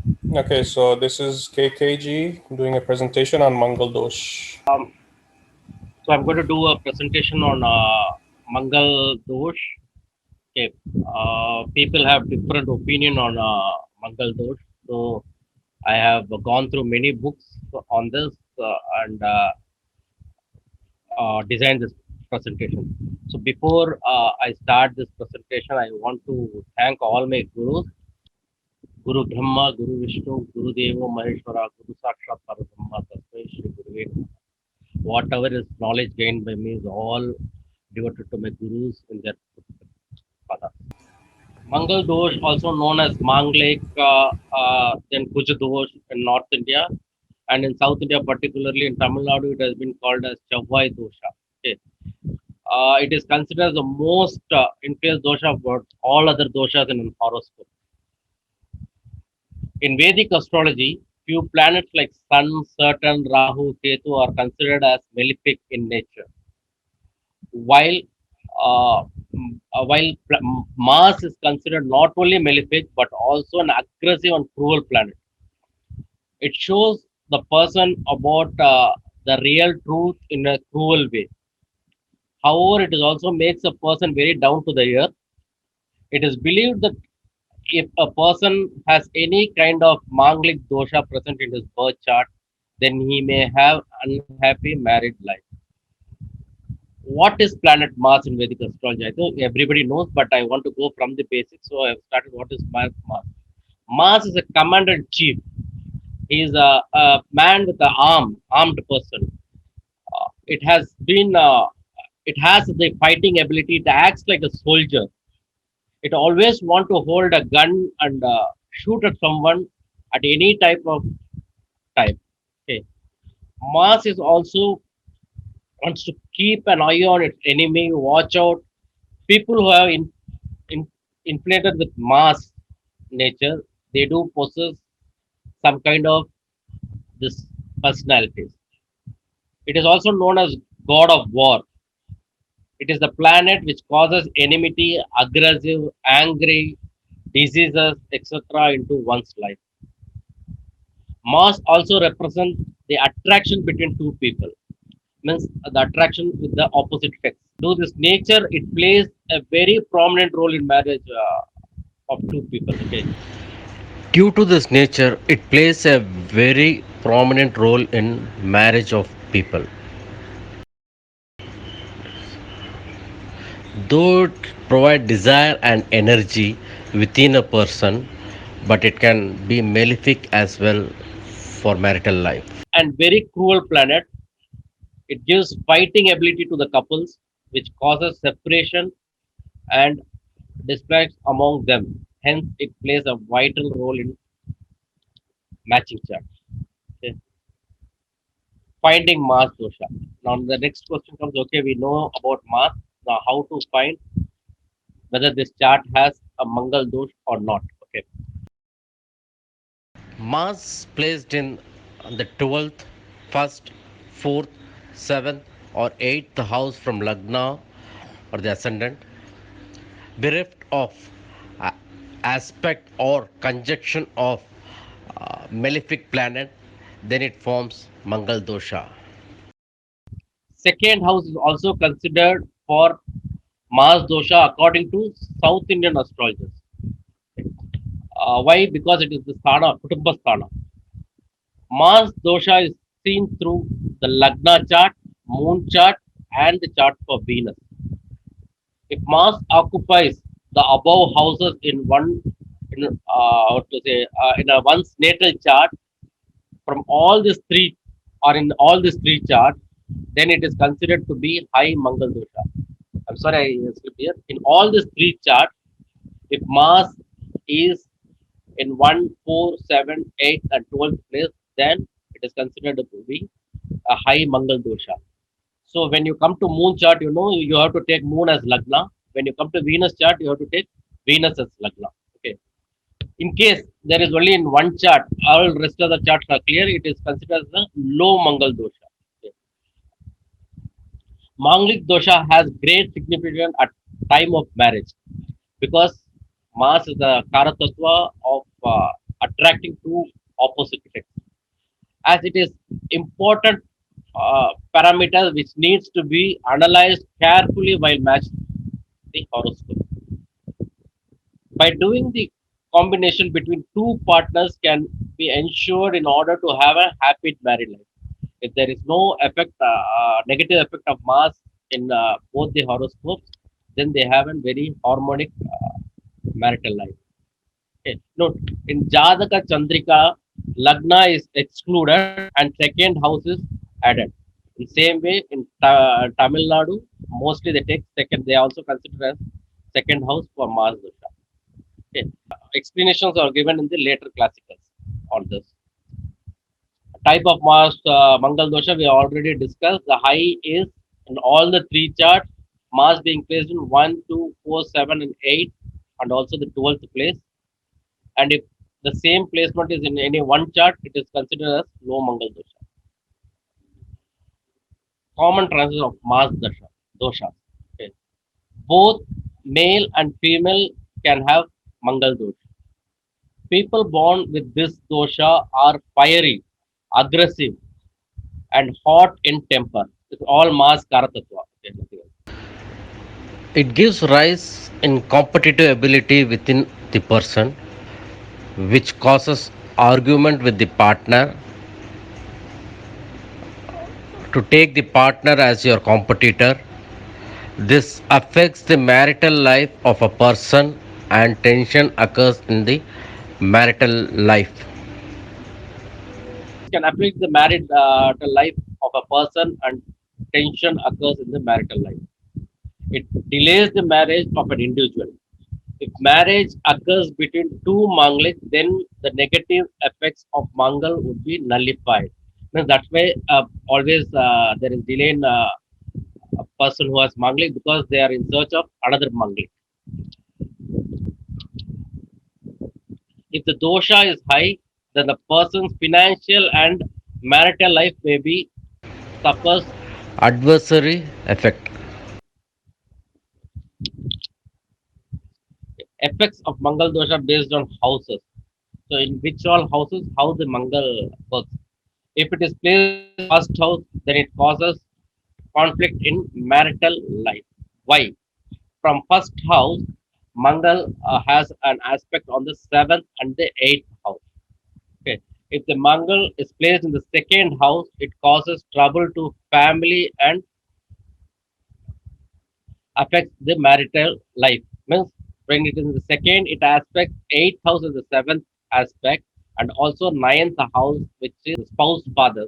Okay, so this is KKG doing a presentation on Mangal Dosh. So I'm going to do a presentation on Mangal Dosh. Okay, people have different opinion on Mangal Dosh. So I have gone through many books on this and designed this presentation. So before I start this presentation, I want to thank all my gurus: Guru Brahma, Guru Vishnu, Guru Deva Maheshwara, Guru Sakshat Parabrahma, Tasmai Shri Guruve Namaha. Whatever is knowledge gained by me is all devoted to my gurus in their pada. Mangal dosh, also known as Manglek, then Kuja dosh in North India, and in South India, particularly in Tamil Nadu, it has been called as Chavai dosha. Okay. It is considered the most influenced dosha of all other doshas in horoscope. In Vedic astrology, few planets like Sun, Saturn, Rahu, Ketu are considered as malefic in nature, while Mars is considered not only malefic but also an aggressive and cruel planet. It shows the person about the real truth in a cruel way. However, it is also makes a person very down to the earth. It is believed that if a person has any kind of Manglik dosha present in his birth chart, then he may have unhappy married life. What is planet Mars in Vedic astrology? I think everybody knows, but I want to go from the basics. So I have started. What is Mars? Mars is a commander in chief. He is a man with an armed person. It has been. It has the fighting ability. It acts like a soldier. It always want to hold a gun and shoot at someone at any type of time. Okay. Mars is also wants to keep an eye on its enemy, watch out. People who have in, inflated with mass nature, they do possess some kind of this personalities. It is also known as god of war. It is the planet which causes enmity, aggressive, angry, diseases, etc. into one's life. Mars also represents the attraction between two people, means the attraction with the opposite sex. Due to this nature, it plays a very prominent role in marriage of two people. Okay. Due to this nature, it plays a very prominent role in marriage of people. Though it provide desire and energy within a person, but it can be malefic as well for marital life. And very cruel planet. It gives fighting ability to the couples, which causes separation and disputes among them. Hence, it plays a vital role in matching chart. Okay. Finding Mars dosha. Now, the next question comes. Okay, we know about Mars. Now, how to find whether this chart has a Mangal dosh or not? Okay. Mars placed in the 12th, 1st, 4th, 7th, or 8th house from Lagna or the ascendant, bereft of uh, aspect or conjunction of malefic planet, then it forms Mangal dosha. Second house is also considered for Mars dosha according to South Indian astrologers. Why? Because it is the sthana, Kutumbha sthana. Mars dosha is seen through the Lagna chart, Moon chart, and the chart for Venus. If Mars occupies the above houses in one, what to say, in a one's natal chart, from all these three, or in all these three charts, then it is considered to be high Mangal dosha. I'm sorry, I skipped here. In all these three charts, if Mars is in 1, 4, 7, 8, and 12th place, then it is considered to be a high Mangal dosha. So when you come to moon chart, you have to take moon as Lagna. When you come to Venus chart, you have to take Venus as Lagna. Okay. In case there is only in one chart, all rest of the charts are clear, it is considered as a low Mangal dosha. Okay. Manglik dosha has great significance at time of marriage because Mars is the Karatattva of attracting two opposite effects, as it is important parameter which needs to be analyzed carefully while matching the horoscope. By doing the combination between two partners can be ensured in order to have a happy married life. If there is no effect, negative effect of Mars in both the horoscopes, then they have a very harmonic marital life. Okay. Note, in Jataka Chandrika, Lagna is excluded and second house is added. In same way, in Tamil Nadu, mostly they take second. They also consider as second house for Mars dosha. Okay. Explanations are given in the later classicals on this. Type of Mars Mangal dosha we already discussed. The high is in all the three charts. Mars being placed in 1, 2, 4, 7, and 8, and also the 12th place. And if the same placement is in any one chart, it is considered as low Mangal dosha. Common transits of Mars dosha. Okay. Both male and female can have Mangal dosha. People born with this dosha are fiery, aggressive, and hot in temper. It's all Mars Karatatva. Okay, nothing else. It gives rise in competitive ability within the person, which causes argument with the partner to take the partner as your competitor. This affects the marital life of a person and tension occurs in the marital life. Can affect the married life of a person, and tension occurs in the marital life. It delays the marriage of an individual. If marriage occurs between two Mangaliks, then the negative effects of Mangal would be nullified. Now, that's why always there is delay in a person who has Mangalik, because they are in search of another Mangalik. If the dosha is high, then the person's financial and marital life may be suffers. Adversary effect. Effects of Mangal dosha based on houses. So, in which all houses, how the Mangal works. If it is placed in first house, then it causes conflict in marital life. Why? From first house, Mangal has an aspect on the seventh and the eighth house. Okay. If the Mangal is placed in the second house, it causes trouble to family and affects the marital life. Means when it is in the second, it aspects eighth house in the seventh aspect, and also ninth house, which is spouse father.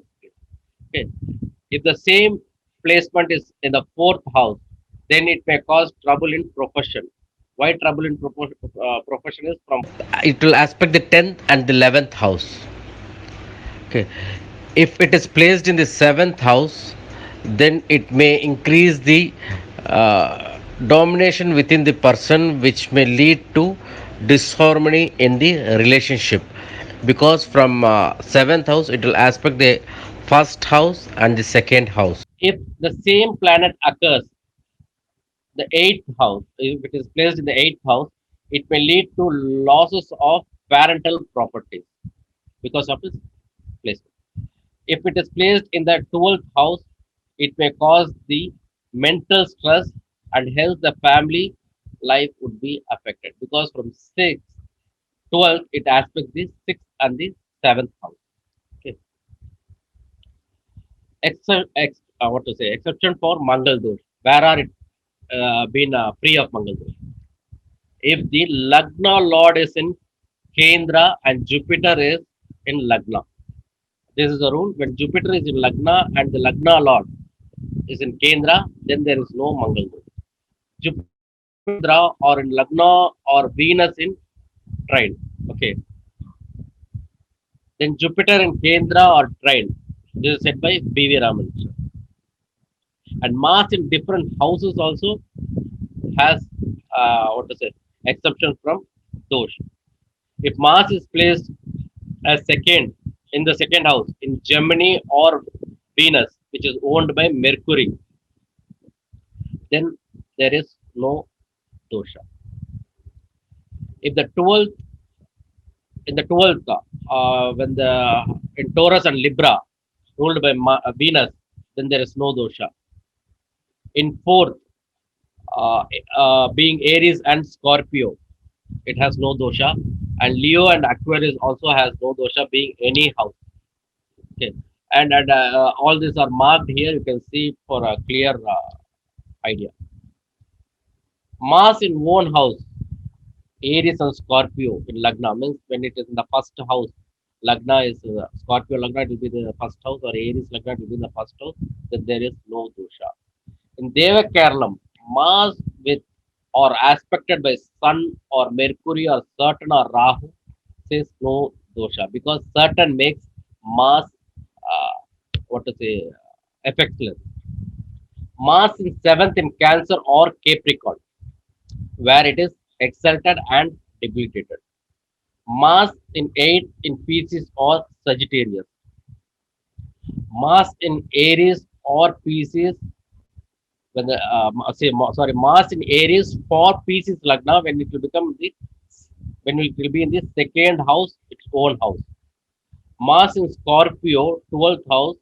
Okay. If the same placement is in the fourth house, then it may cause trouble in profession. Why trouble in profession is from It will aspect the 10th and the 11th house. Okay. If it is placed in the 7th house, then it may increase the domination within the person, which may lead to disharmony in the relationship. Because from 7th house, it will aspect the first house and the second house. if the same planet occurs the eighth house. If it is placed in the eighth house, it may lead to losses of parental properties because of its placement. If it is placed in the 12th house, it may cause the mental stress, and hence the family life would be affected, because from 6th, 12th, it aspects the 6th and the 7th house. Okay. What to say? Exception for Mangal Dosh. Where are it been free of Mangal Dosh? If the Lagna Lord is in Kendra and Jupiter is in Lagna. This is a rule. When Jupiter is in Lagna and the Lagna Lord is in Kendra, then there is no Mangal Dosh. Jupiter or in Lagna or Venus in trine. Okay. Then Jupiter in Kendra or trine. This is said by B.V. Raman. And Mars in different houses also has what to say, exception from dosh. If Mars is placed as second in the second house in Gemini or Venus, which is owned by Mercury, then there is no dosha. If the 12th in the 12th, when the in Taurus and Libra ruled by Venus, then there is no dosha. In fourth, being Aries and Scorpio, it has no dosha, and Leo and Aquarius also has no dosha, being any house. Okay, and all these are marked here. You can see for a clear idea. Mars in own house, Aries and Scorpio in Lagna means when it is in the first house. Lagna is Scorpio Lagna, it will be the first house, or Aries Lagna, it will be the first house. Then there is no dosha. In Deva Kerala, Mars with or aspected by Sun or Mercury or Saturn or Rahu says no dosha, because Saturn makes Mars what to say effectless. Mars in seventh in Cancer or Capricorn, where it is exalted and debilitated. Mars in eighth in Pisces or Sagittarius. Mars in Aries or Pisces when the sorry, Mars in Aries for Pisces Lagna, when it will become the when it will be in the second house, its own house. Mars in Scorpio, 12th house,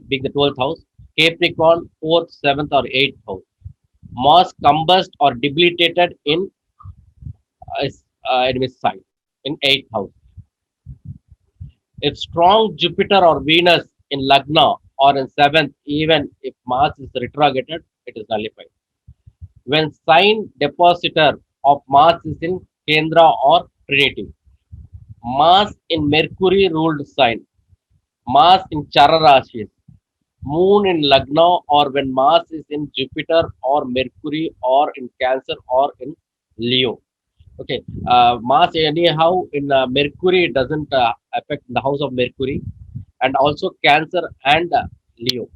being the 12th house, Capricorn, 4th, 7th, or 8th house. Mars combust or debilitated in enemy sign in 8th house. If strong Jupiter or Venus in Lagna or in 7th, even if Mars is retrograded, it is nullified. When sign depositor of Mars is in Kendra or Trinity, Mars in Mercury ruled sign, Mars in Chararashis, Moon in Lagna, or when Mars is in Jupiter or Mercury or in Cancer or in Leo. Okay, Mars anyhow in Mercury, it doesn't affect the house of Mercury, and also Cancer and Leo.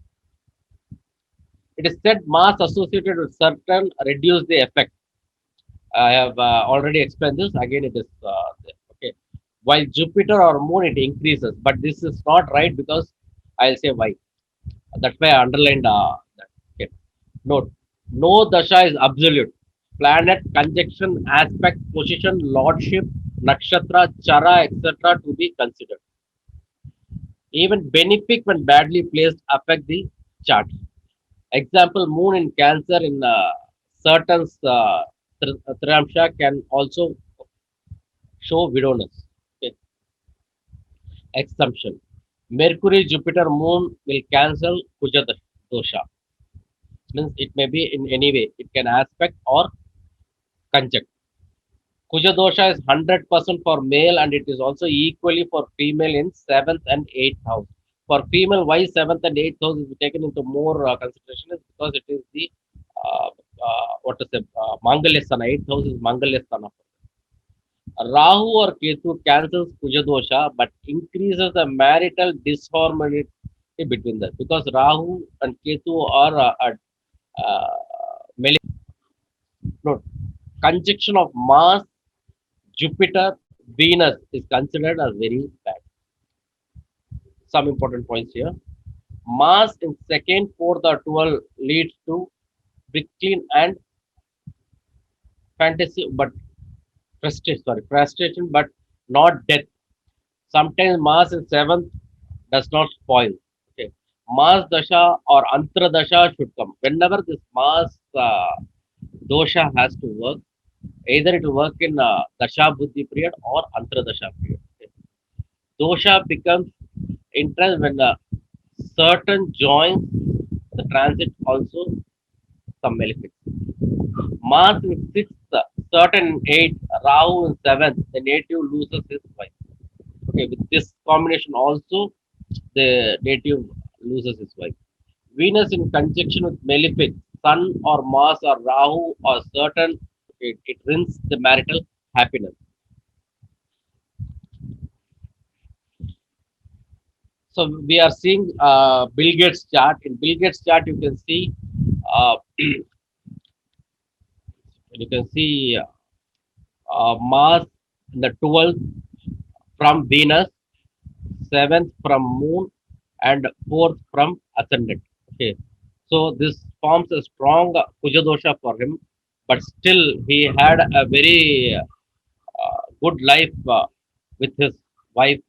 It is said Mars associated with certain reduce the effect. I have already explained this. Again, it is there. Okay. While Jupiter or Moon, it increases, but this is not right, because I'll say why. That's why I underlined that. Okay. Note: no dasha is absolute. Planet, conjunction, aspect, position, lordship, nakshatra, chara, etc. to be considered. Even benefic when badly placed affect the chart. Example: Moon in Cancer in certain Triamsha can also show widowness. Okay. Exemption: Mercury, Jupiter, Moon will cancel Kuja dosha. Means it may be in any way. It can aspect or conjunct. Kuja dosha is 100% for male, and it is also equally for female in 7th and 8th house. For female, why 7th and 8th house is taken into more consideration is because it is the what to say Mangalya Sthana. 8th house is Mangalya Sthana. Rahu or Ketu cancels Kuja dosha, but increases the marital disharmony between them, because Rahu and Ketu are note, conjunction of Mars, Jupiter, Venus is considered as very bad. Some important points here. Mars in second, fourth, or 12 leads to Brooklyn and fantasy, but frustration, but not death. Sometimes Mars in seventh does not spoil. Okay. Mars dasha or Antra dasha should come. Whenever this Mars dosha has to work, either it will work in dasha buddhi period or Antra dasha period. Okay. Dosha becomes interest when certain joins the transit also some malefics. Mars in sixth, certain in eighth, Rahu in seventh, the native loses his wife. Okay, with this combination also, the native loses his wife. Venus in conjunction with malefic, Sun or Mars or Rahu or certain, it ruins the marital happiness. So we are seeing Bill Gates chart. In Bill Gates chart, you can see Mars in the 12th from Venus, 7th from Moon, and 4th from Ascendant. Okay, so this forms a strong Kuja dosha for him, but still he had a very good life with his wife.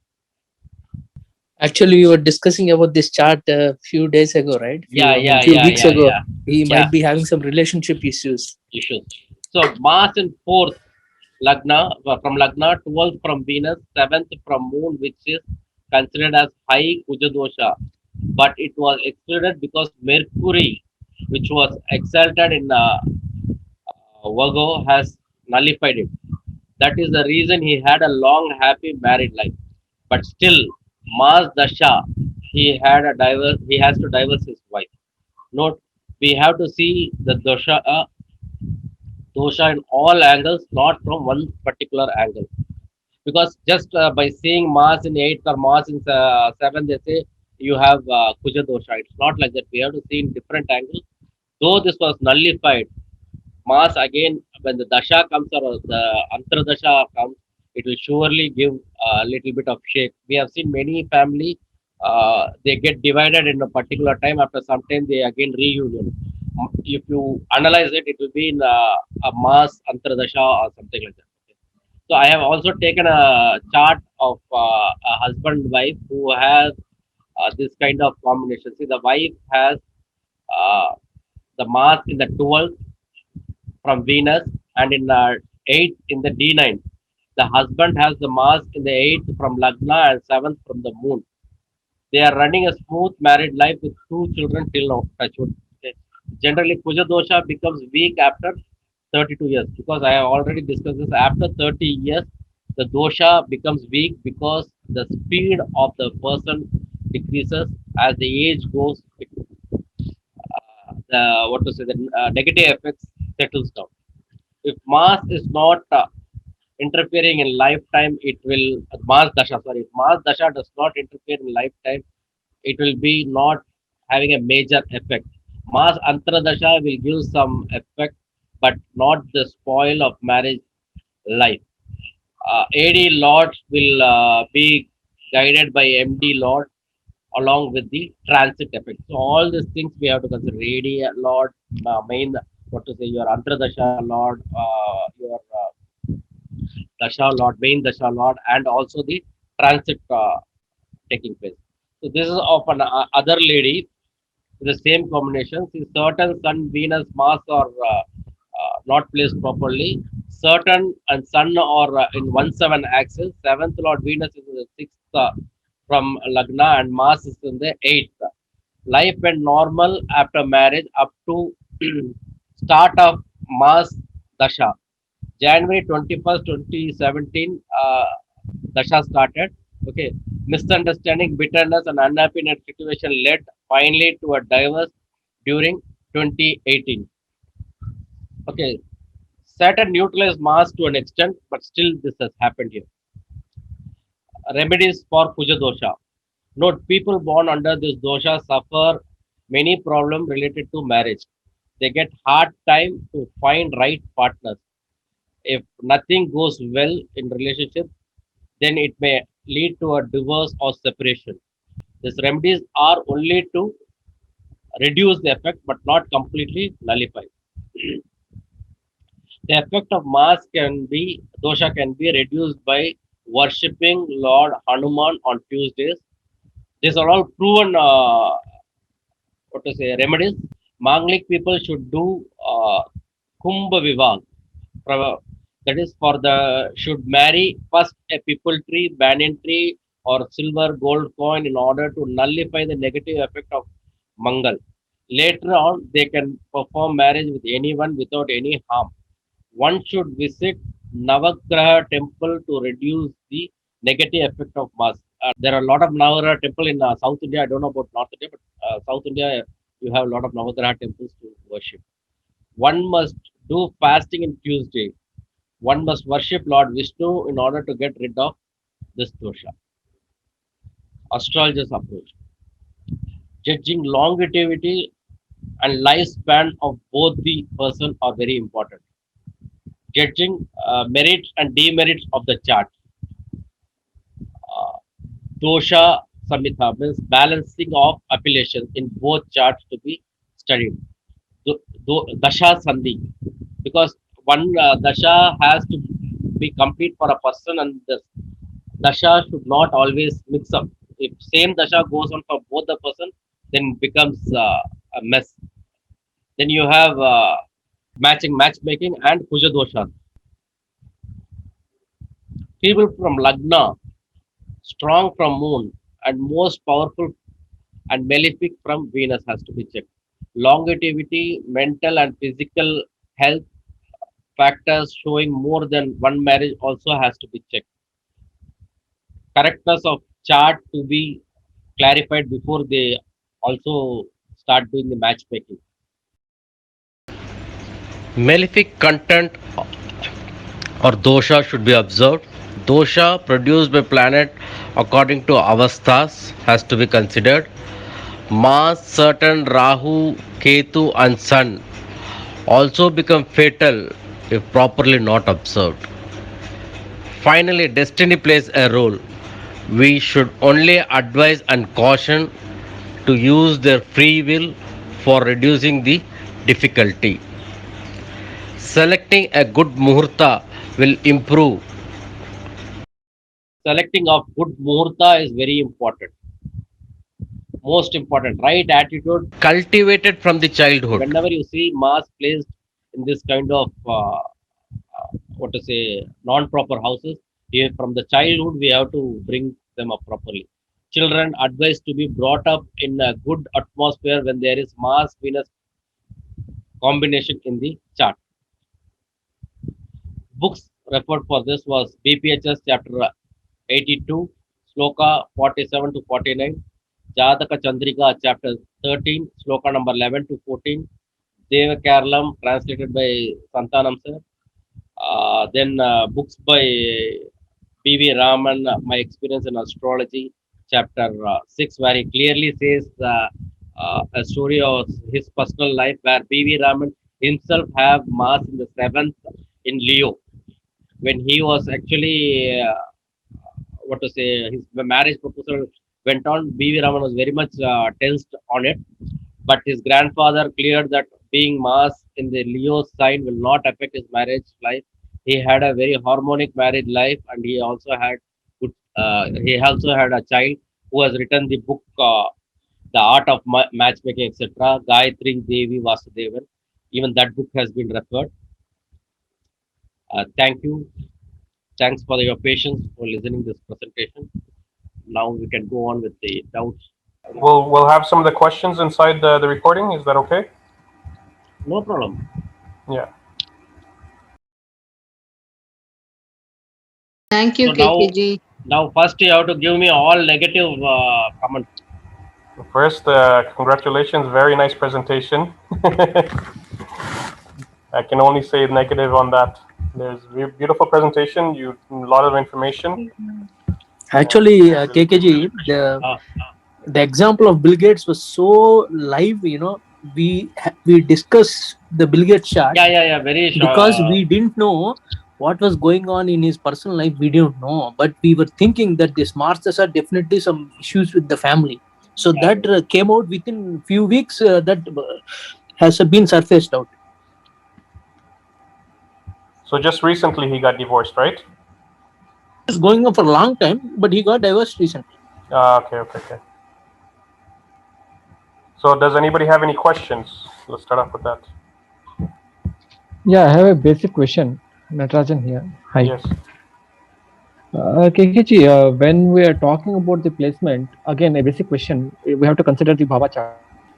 Actually, we were discussing about this chart a few days ago, right? Yeah, yeah, Few yeah, weeks yeah, ago. yeah, He yeah. might be having some relationship issues. Issues. So Mars in fourth Lagna, from Lagna, 12th from Venus, 7th from Moon, which is considered as high Kuja dosha. But it was excluded because Mercury, which was exalted in Virgo, has nullified it. That is the reason he had a long, happy married life. But still, Mars Dasha, he has to divorce his wife. Note, we have to see the dosha in all angles, not from one particular angle. Because just by seeing Mars in eighth or Mars in seventh, they say you have Kuja dosha. It's not like that. We have to see in different angles. Though this was nullified, Mars again, when the dasha comes or the antradasha comes, it will surely give a little bit of shake. We have seen many family, they get divided in a particular time. After some time, they again reunion. If you analyze it, it will be in a Mars antradasha or something like that. So I have also taken a chart of a husband wife who has this kind of combination. See, the wife has uh, the Mars in the 12th from Venus, and in the 8th in the D9. The husband has the Mars in the 8th from Lagna and 7th from the Moon. They are running a smooth married life with two children till now. Touchwood. Okay. Generally, Kuja dosha becomes weak after 32 years because I have already discussed this. After 30 years, the dosha becomes weak because the speed of the person decreases as the age goes. The what to say the negative effects settles down. If Mars is not interfering in lifetime, it will Mars Dasha. Sorry, if Mars Dasha does not interfere in lifetime, it will be not having a major effect. Mars Antradasha will give some effect, but not the spoil of marriage life. AD Lord will be guided by MD Lord along with the transit effect. So all these things we have to consider. AD Lord, main what to say, your Antradasha Lord, your Dasha Lord, main Dasha Lord, and also the transit taking place. So this is of an other lady with the same combination. See, certain Sun, Venus, Mars are not placed properly. Certain and Sun are in 1-7 axis. Seventh Lord Venus is in the sixth from Lagna, and Mars is in the eighth. Life went normal after marriage up to start of Mars Dasha. January 21st, 2017, Dasha started. Okay, misunderstanding, bitterness, and unhappiness situation led finally to a divorce during 2018. Okay, Saturn neutralized Mars to an extent, but still this has happened here. Remedies for Kuja dosha. Note, people born under this dosha suffer many problems related to marriage. They get hard time to find right partners. If nothing goes well in relationship, then it may lead to a divorce or separation. These remedies are only to reduce the effect but not completely nullify. The effect of Mars can be dosha can be reduced by worshipping Lord Hanuman on Tuesdays. These are all proven what to say remedies. Manglik people should do Kumbha Vivag. That is for the should marry first a people tree, banyan tree, or silver gold coin in order to nullify the negative effect of Mangal. Later on, they can perform marriage with anyone without any harm. One should visit Navagraha temple to reduce the negative effect of Mars. There are a lot of Navagraha temple in South India. I don't know about North India, but South India, you have a lot of Navagraha temples to worship. One must do fasting in Tuesday. One must worship Lord Vishnu in order to get rid of this dosha. Astrologer's approach. Judging longevity and lifespan of both the person are very important. Judging merits and demerits of the chart. Uh, Dosha Samhita means balancing of appellations in both charts to be studied. Dasha Sandhi, because one dasha has to be complete for a person, and the dasha should not always mix up. If same dasha goes on for both the person, then it becomes a mess. Then you have matchmaking and puja dosha. People from Lagna, strong from Moon, and most powerful and malefic from Venus has to be checked. Longevity, mental and physical health factors showing more than one marriage also has to be checked. Correctness of chart to be clarified before they also start doing the matchmaking. Malefic content or dosha should be observed. Dosha produced by planet according to avasthas has to be considered. Mars, Saturn, Rahu, Ketu, and Sun also become fatal if properly not observed. Finally, destiny plays a role. We should only advise and caution to use their free will for reducing the difficulty. Selecting a good muhurta will improve. Selecting of good muhurta is very important. Most important, right attitude. Cultivated from the childhood. Whenever you see Mars placed in this kind of what to say non-proper houses, here from the childhood we have to bring them up properly. Children advised to be brought up in a good atmosphere when there is Mars Venus combination in the chart. Books referred for this was BPHS chapter 82, Sloka 47 to 49, Jataka Chandrika chapter 13, Sloka number 11 to 14, Deva Keralam translated by Santanam sir. Then books by P.V. Raman, My Experience in Astrology, chapter 6, where he clearly says a story of his personal life, where P.V. Raman himself have Mars in the 7th in Leo. When he was actually, what to say, his marriage proposal went on, B.V. Raman was very much tensed on it. But his grandfather cleared that being Mars in the Leo sign will not affect his marriage life. He had a very harmonic marriage life, and he also had good. He also had a child who has written the book, The Art of Matchmaking, etc. Gayatri Devi Vasudevan. Even that book has been referred. Thank you. Thanks for your patience for listening this presentation. Now we can go on with the doubts. We'll have some of the questions inside the recording. Is that okay? No problem. Yeah. Thank you, So now- KKG. Now, first you have to give me all negative comments. First, congratulations. Very nice presentation. I can only say negative on that. There's a beautiful presentation. A lot of information. Actually, KKG, the example of Bill Gates was so live. We discussed the Bill Gates chart Yeah. Very sure. because we didn't know what was going on in his personal life. We didn't know, but we were thinking that this Masters are definitely some issues with the family. So Yeah. that came out within few weeks. That has been surfaced out. So just recently he got divorced, right? It's going on for a long time, but he got divorced recently. Okay. So does anybody have any questions? Let's start off with that. Yeah, I have a basic question. Natarajan here. Hi. Yes. KKG, when we are talking about the placement, again, a basic question, we have to consider the Bhava chart.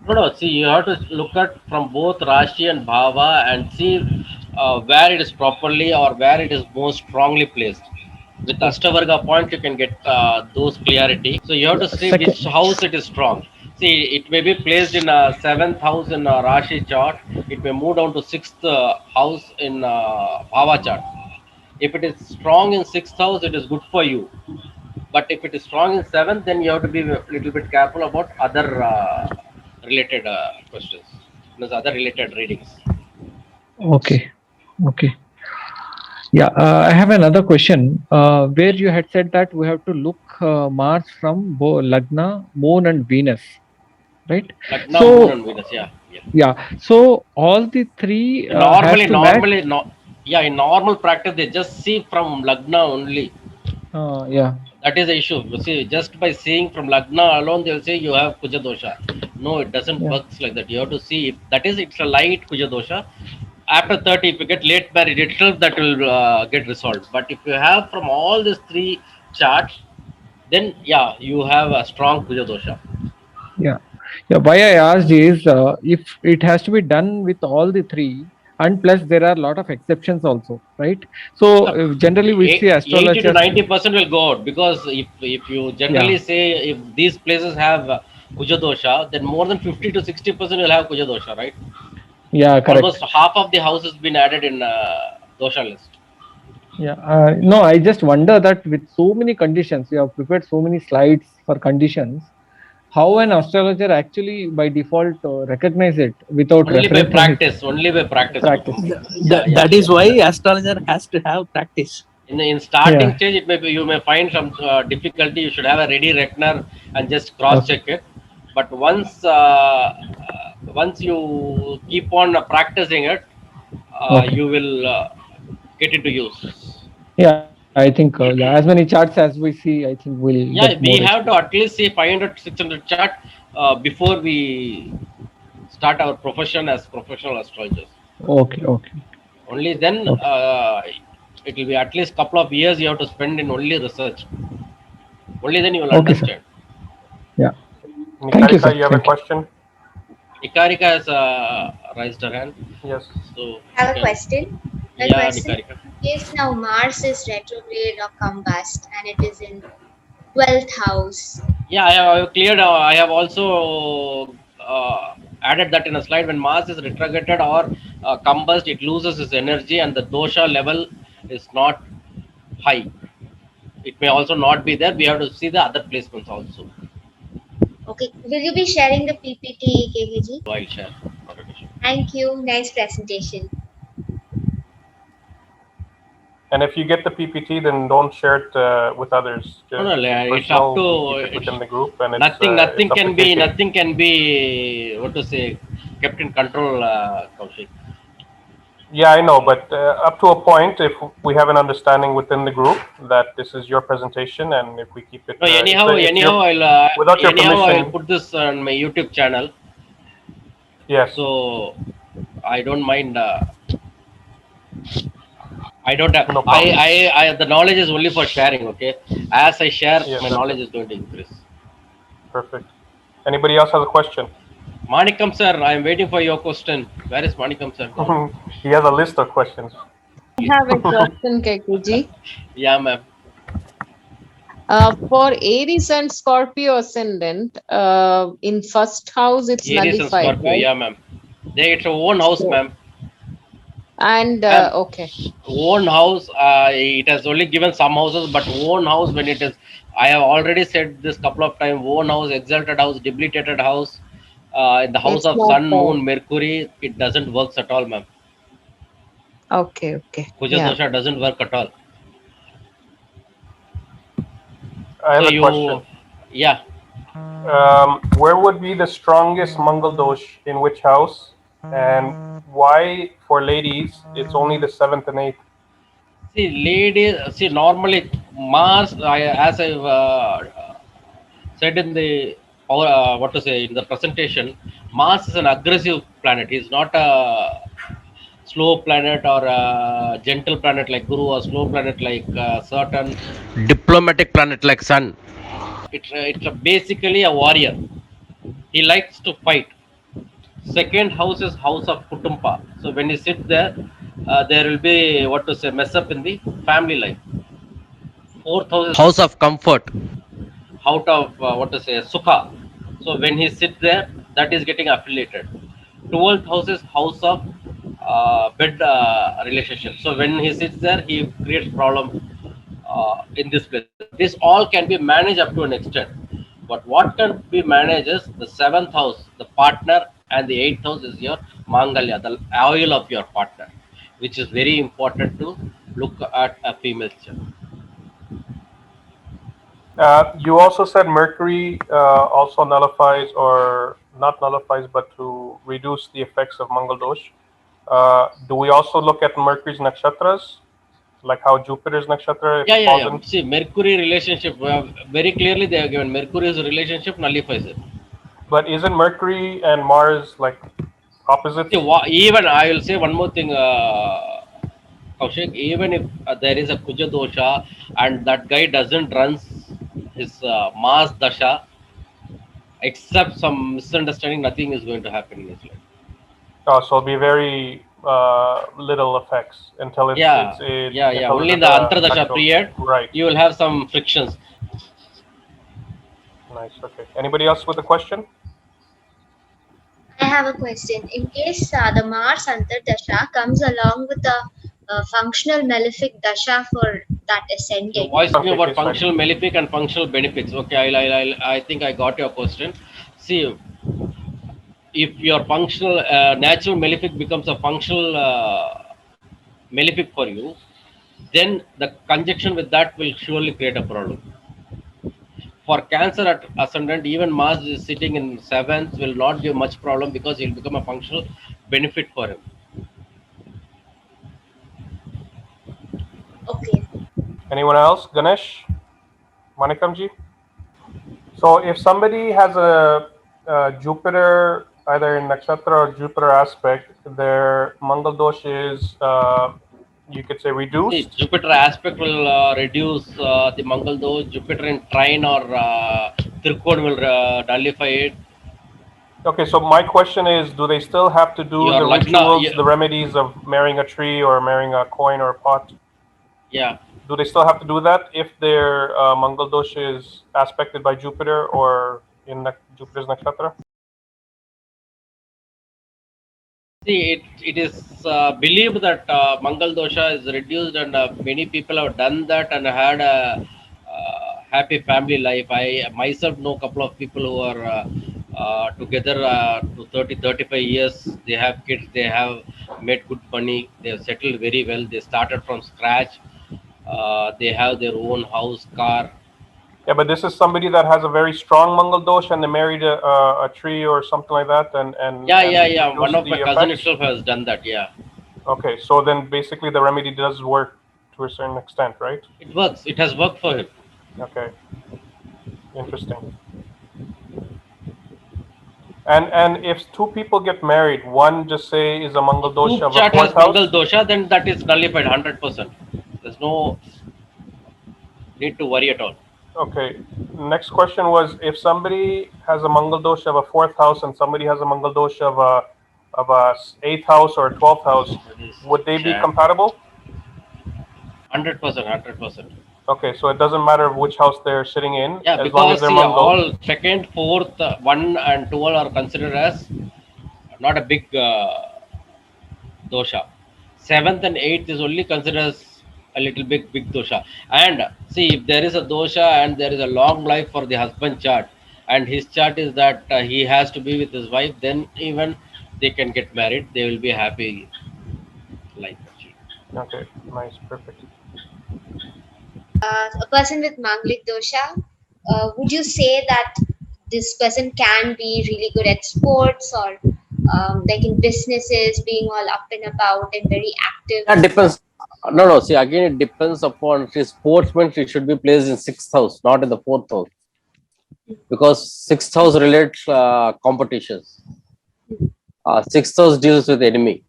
No. See, you have to look at from both Rashi and Bhava and see where it is properly or where it is most strongly placed. With Ashtavarga point, you can get those clarity. So you have to see which house it is strong. See, it may be placed in a 7th house in a Rashi chart. It may move down to 6th house in Bhava chart. If it is strong in 6th house, it is good for you. But if it is strong in 7th, then you have to be a little bit careful about other related questions. There's other related readings. Okay. Yeah, I have another question where you had said that we have to look Mars from Lagna, Moon and Venus, right? Lagna, So- Moon and Venus, yeah. Yeah, so all the three has to match. In normal practice, they just see from Lagna only. Yeah. That is the issue. You see, just by seeing from Lagna alone, they'll say you have Kuja dosha. No, it doesn't Yeah. work like that. You have to see if that is it's a light Kuja dosha. After 30, if you get late marriage itself, that will get resolved. But if you have from all these three charts, then yeah, you have a strong Kuja dosha. Yeah. Yeah. Why I asked is if it has to be done with all the three, and plus there are a lot of exceptions also, right? So generally we see 80 to astrologers. 90% will go out because if you generally Yeah. say if these places have Kuja dosha, then more than 50 to 60% will have Kuja dosha, right? Yeah. Almost Correct. half of the house has been added in dosha list. Yeah. No, I just wonder that with so many conditions, you have prepared so many slides for conditions. How an astrologer actually by default recognize it without Only by referring to his practice, only by practice. practice? Yeah, yeah, That is yeah. why astrologer has to have practice. In starting Yeah. stage, it may be, you may find some difficulty. You should have a ready reckoner and just cross Okay. check it. But once you keep on practicing it, Okay. you will get into use. Yeah. I think yeah, as many charts as we see, I think we'll Yeah, get we more have to experience. at least see 500, 600 chart before we start our profession as professional astrologers. Okay. Okay. Only then Okay. it will be at least couple of years you have to spend in only research. Only then you will Okay, sir. understand. Yeah. Thank you, sir. Nikarika, you have a Thank you. question? Nikarika has raised her hand. Yes. So I have you a can- question. A Yeah, question. Nikarika. In case now Mars is retrograde or combust and it is in 12th house. Yeah, I have cleared. I have also added that in a slide. When Mars is retrograded or combust, it loses its energy and the dosha level is not high. It may also not be there. We have to see the other placements also. Okay. Will you be sharing the PPT, KKG? So I'll share. Not an issue. Thank you. Nice presentation. And if you get the PPT, then don't share it with others. No, no, it's personal, up to keep it within the group, and nothing. it's Nothing up to can be. KK. Nothing can be. What to say? Kept in control, Kaushik. Yeah, I know, but up to a point, if we have an understanding within the group that this is your presentation, and if we keep it, No, anyhow, if anyhow, you're- I'll without your anyhow I'll permission, put this on my YouTube channel. yes, So I don't mind. I don't have. No problem. The knowledge is only for sharing. Okay, as I share, Yes, my that's knowledge it. is going to increase. Perfect. Anybody else has a question? Manikam sir, I am waiting for your question. Where is Manikam sir? He has a list of questions. I have a question, KKG. Yeah, ma'am. For Aries and Scorpio ascendant, in first house it's Aries and nullified, Scorpio. right? Yeah, ma'am. It's a own house, So- ma'am. And Ma'am, okay, own house. It has only given some houses, but own house when it is. I have already said this couple of times. Own house, exalted house, debilitated house. In the house It's of not Sun, there. Moon, Mercury, it doesn't work at all, ma'am. okay. Kuja Yeah. dosha doesn't work at all. I have So a question. yeah. Where would be the strongest Mangal dosh in which house, and why for ladies it's only the 7th and 8th? See, ladies. See, normally Mars. As I've said in the what to say in the presentation, Mars is an aggressive planet. He's not a slow planet or a gentle planet like Guru or slow planet like Saturn. Diplomatic planet like Sun. It's basically a warrior. He likes to fight. Second house is house of Kutumba. So when you sit there, there will be what to say mess up in the family life. Fourth house is house of comfort. Out of what to say Sukha. So when he sits there, that is getting affiliated. 12th house is house of bed relationship. So when he sits there, he creates problem in this place. This all can be managed up to an extent. But what can be managed is the 7th house, the partner, and the 8th house is your Mangalya, the oil of your partner, which is very important to look at a female chart. You also said Mercury also nullifies, or not nullifies, but to reduce the effects of Mangal dosh. Do we also look at Mercury's nakshatras, like how Jupiter's nakshatra, if Yeah, it yeah, falls yeah. in, See, Mercury relationship, very clearly they are given. Mercury's relationship nullifies it. but isn't Mercury and Mars like opposites? See, even I will say one more thing, Kaushik. Even if there is a Kuja dosha and that guy doesn't run his Mars dasha, except some misunderstanding, nothing is going to happen in his life. Oh, so it'll be very little effects until it's Yeah, yeah. until Only in the Antardasha actual- period, Right. you will have some frictions. Nice. Okay. Anybody else with a question? I have a question. In case the Mars Antardasha comes along with a functional malefic dasha for that You're ascendant, asking Okay, about case study. functional malefic and functional benefits. Okay, I think I got your question. See, if your functional natural malefic becomes a functional malefic for you, then the conjunction with that will surely create a problem. For Cancer at ascendant, even Mars is sitting in seventh will not give much problem because it will become a functional benefit for him. okay. Anyone else? Ganesh, Manikamji. So if somebody has a Jupiter either in nakshatra or Jupiter aspect, their Mangal dosh is you could say See, reduced. Jupiter aspect will reduce the Mangal dosh. Jupiter in trine or Trikona will nullify it. Okay, so my question is, do they still have to do Your the Lagna, rituals, the remedies of marrying a tree or marrying a coin or a pot? yeah. Do they still have to do that if their Mangal dosh is aspected by Jupiter or in Jupiter's nakshatra? See, it is believed that Mangal dosha is reduced, and many people have done that and had a happy family life. I myself know a couple of people who are together to 35 years. They have kids, they have made good money, they have settled very well. They started from scratch. They have their own house, car. Yeah, but this is somebody that has a very strong Mangal dosh and they married a tree or something like that and Yeah, yeah, and yeah. One reduced of my the cousin effects. itself has done that. Yeah, Okay, so then basically the remedy does work to a certain extent, right? it works. It has worked for him. Okay, interesting. And if two people get married, one just say is a Mangal dosh Whose of a chart has fourth Mangal house. dosha, then that is nullified 100%. There's no need to worry at all. Okay. Next question was if somebody has a Mangal dosh of a fourth house and somebody has a Mangal dosh of a eighth house or a 12th house, would they be compatible? 100%, 100%. Okay, so it doesn't matter which house they're sitting in Yeah, as long as because they're see, Mangal. all second, fourth, 1 and 12 are considered as not a big dosha. Seventh and eighth is only considered as a little big dosha. And see, if there is a dosha and there is a long life for the husband chart, and his chart is that he has to be with his wife, then even they can get married. They will be happy life. Actually. Okay, nice, perfect. A person with Manglik dosha, would you say that this person can be really good at sports or like in businesses, being all up and about and very active? That depends. No. See, again, it depends upon his sportsman. He should be placed in sixth house, not in the fourth house, because sixth house relates competitions. Sixth house deals with enemy.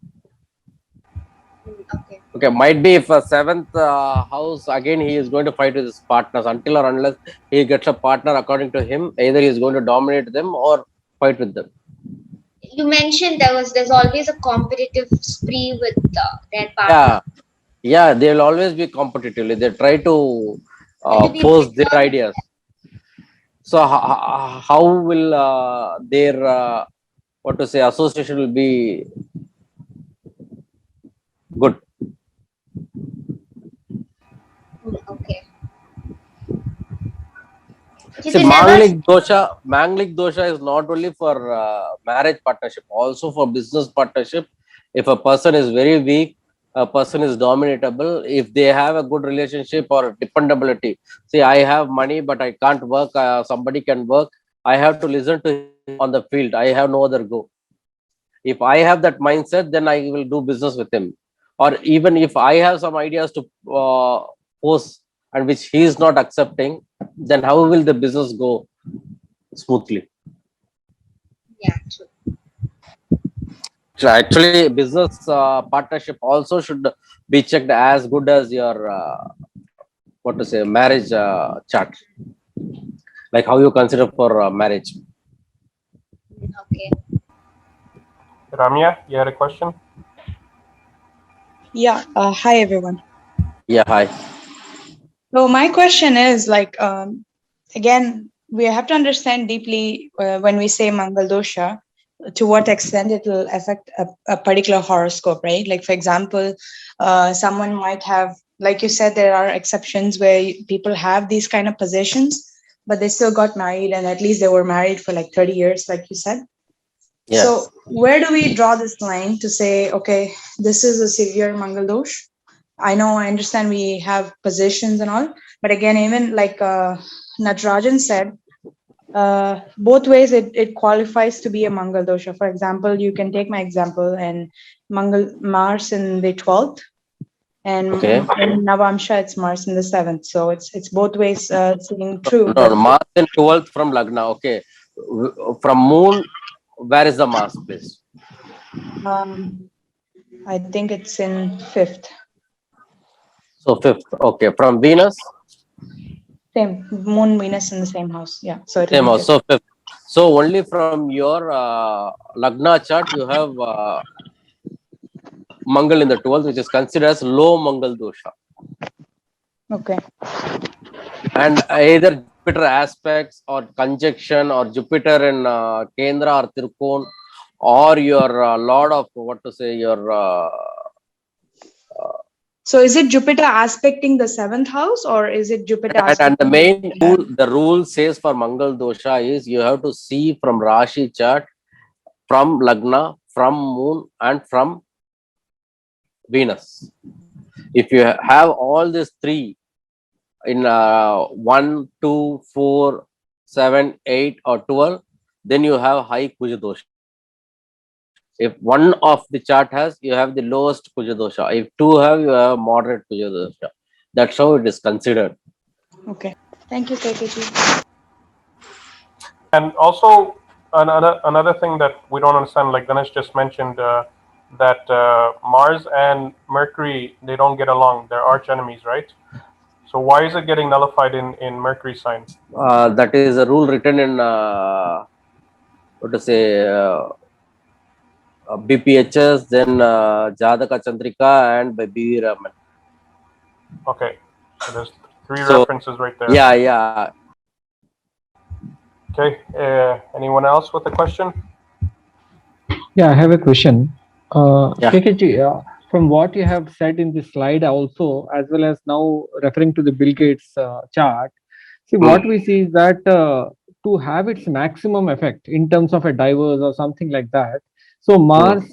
Okay. Okay, might be if a seventh house, again he is going to fight with his partners until or unless he gets a partner according to him. Either he is going to dominate them or fight with them. You mentioned there's always a competitive spree with their partner. Yeah, they will always be competitively. They try to And to be force their better, ideas. So how will their what to say association will be good? okay. You See, can never Manglik dosha is not only for marriage partnership, also for business partnership. If a person is very weak, a person is dominatable. If they have a good relationship or dependability, see, I have money, but I can't work. Somebody can work. I have to listen to him on the field. I have no other go. If I have that mindset, then I will do business with him. or even if I have some ideas to post and which he is not accepting, then how will the business go smoothly? Yeah, true. So actually, business partnership also should be checked as good as your what to say marriage chart, like how you consider for marriage. Okay. Ramya, you had a question? Yeah, hi everyone. Yeah, hi. So my question is like, again, we have to understand deeply when we say Mangal dosha, to what extent it will affect a particular horoscope, right? Like, for example, someone might have, like you said, there are exceptions where people have these kind of positions, but they still got married, and at least they were married for like 30 years, like you said. Yeah. So where do we draw this line to say, okay, this is a severe Mangal dosh? I know, I understand we have positions and all, but again, even like Natarajan said, both ways it qualifies to be a Mangal dosha. For example, you can take my example and Mangal Mars in the 12th, and Okay. in Navamsha it's Mars in the 7th. So it's both ways seeing true. No, But no, Mars in 12th from Lagna. Okay. From moon, where is the Mars placed? I think it's in 5th. So 5th. Okay. From Venus, Same Moon Venus in the same house. Yeah. So it'll same be house. 5th. So 5th. So only from your Lagna chart, you have Mangal in the 12th, which is considered as low Mangal dosha. Okay. And either Jupiter aspects or conjunction or Jupiter in Kendra or Tirkon, or your lord of what to say, your So is it Jupiter aspecting the 7th house, or is it Jupiter and the aspecting main rule, the rule says for Mangal dosha is you have to see from Rashi chart, from Lagna, from Moon, and from Venus. If you have all these three in 1, 2, 4, 7, 8, or 12, then you have high Kuja dosha. If one of the chart has, you have the lowest Kuja dosha. If two have, you have moderate Kuja dosha. That's how it is considered. Okay. Thank you, KKG. And also another thing that we don't understand, like Ganesh just mentioned, that Mars and Mercury, they don't get along. They're arch enemies, right? So why is it getting nullified in Mercury sign? That is a rule written in what to say BPHS, then Jadaka Chandrika, and by B. Raman. Okay, so there's three So, references right there. yeah, yeah. Okay, anyone else with a question? Yeah, I have a question. Yeah. KKG, from what you have said in the slide also, as well as now referring to the Bill Gates chart, see what we see is that to have its maximum effect in terms of a diverse or something like that, so Mars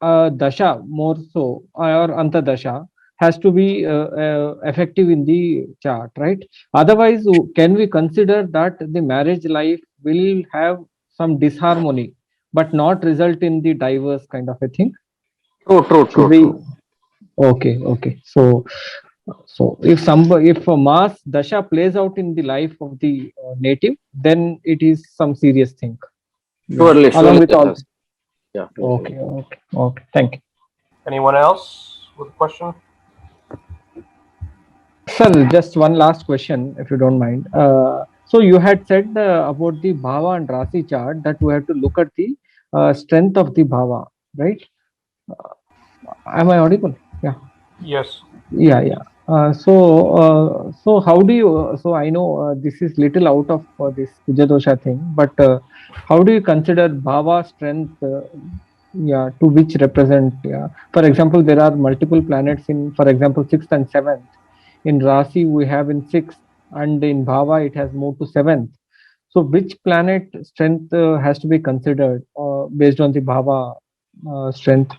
dasha more so or antadasha has to be effective in the chart, right? Otherwise, can we consider that the marriage life will have some disharmony but not result in the diverse kind of a thing? Should we? Okay, okay. So if a Mars dasha plays out in the life of the native, then it is some serious thing. Yeah. Surely, Along with all. yes. Yeah. Okay, okay, okay. Thank you. Anyone else with a question? Sir, just one last question, if you don't mind. So you had said about the Bhava and Rasi chart that we have to look at the strength of the Bhava, right? Am I audible? Yeah. Yes. Yeah, yeah. So how do you? So I know this is little out of this Kuja dosha thing, but how do you consider Bhava strength? Yeah, to which represent? Yeah. For example, there are multiple planets in, for example, 6th and 7th. In Rasi, we have in 6th, and in Bhava, it has moved to 7th. So which planet strength has to be considered based on the Bhava strength?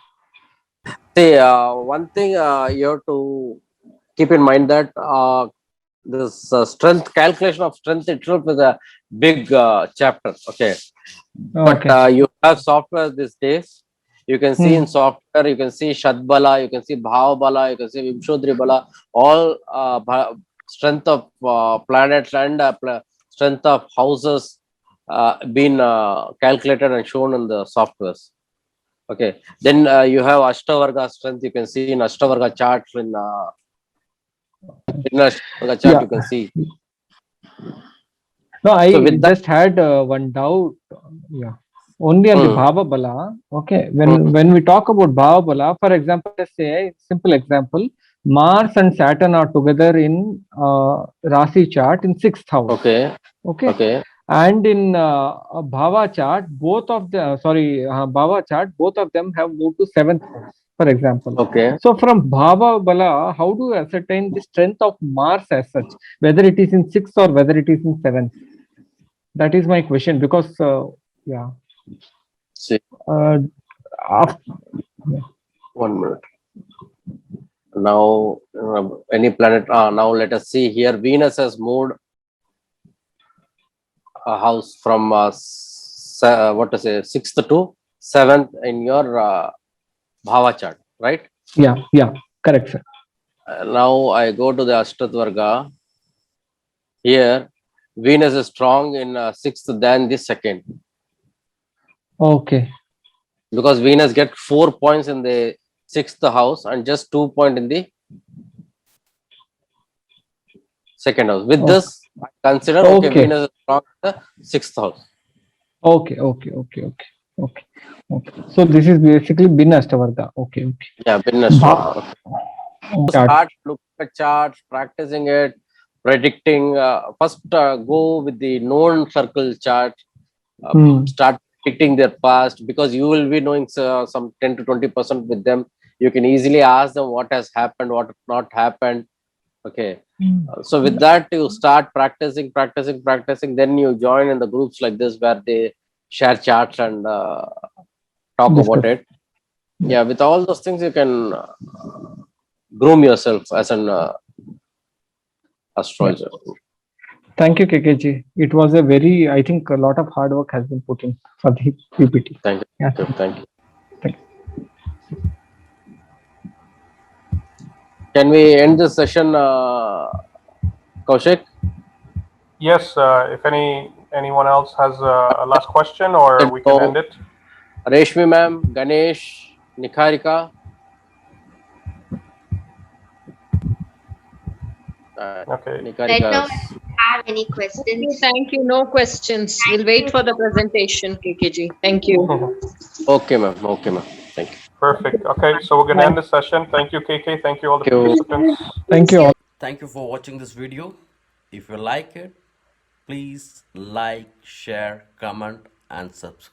See, one thing you have to keep in mind that this strength calculation of strength itself is a big chapter. Okay, but Okay. you have software these days. You can see in software, you can see Shadbala, you can see Bhavabala, you can see Vimshodri Bala, all strength of planets and strength of houses been calculated and shown in the softwares. Okay, then you have Ashtavarga strength. You can see in Ashtavarga chart in Ashtavarga chart. You can see. No, I So with that- just had one doubt. Yeah, only on the Bhava Bala. Okay, when we talk about Bhava Bala, for example, let's say simple example, Mars and Saturn are together in Rasi chart in 6th house. Okay. Okay. Okay. And in Bhava chart, both of the Bhava chart, both of them have moved to 7th house, for example. Okay. So from Bhava Bala, how do you ascertain the strength of Mars as such, whether it is in 6th or whether it is in 7th? That is my question, because yeah. See. After, yeah. 1 minute. Now, any planet. Now let us see here. Venus has moved a house from what to say 6th to 7th in your Bhava chart, right? Yeah. Correct, sir. Now I go to the Ashtatvarga. Here, Venus is strong in 6th than the 2nd. Okay. Because Venus get 4 points in the 6th house and just 2 points in the 2nd house. With this, I consider Venus is strong in the 6th house. Okay. So this is basically Bin Ashtavarga. Okay. Yeah, Bin Ashtavarga. Start looking at charts, practicing it, predicting. First, go with the known circle chart. Start predicting their past, because you will be knowing some 10 to 20% with them. You can easily ask them what has happened, what not happened. Okay. So with that, you start practicing. Then you join in the groups like this where they share charts and talk about it. Yeah, with all those things, you can groom yourself as an astrologer. Thank you, KKG. It was a very, I think a lot of hard work has been put in for the PPT. Thank you. Yeah. Thank you. Can we end this session, Kaushik? Yes, if anyone else has a last question, or we can end it. Reshmi ma'am, Ganesh, Nikharika. Okay. Right now, have any questions? Thank you. No questions. We'll wait for the presentation, KKG. Thank you. Okay, ma'am. Thank you. Perfect. Okay, so we're going to end the session. Thank you, KK. Thank you, all the participants. Thank you all. Thank you for watching this video. If you like it, please like, share, comment, and subscribe.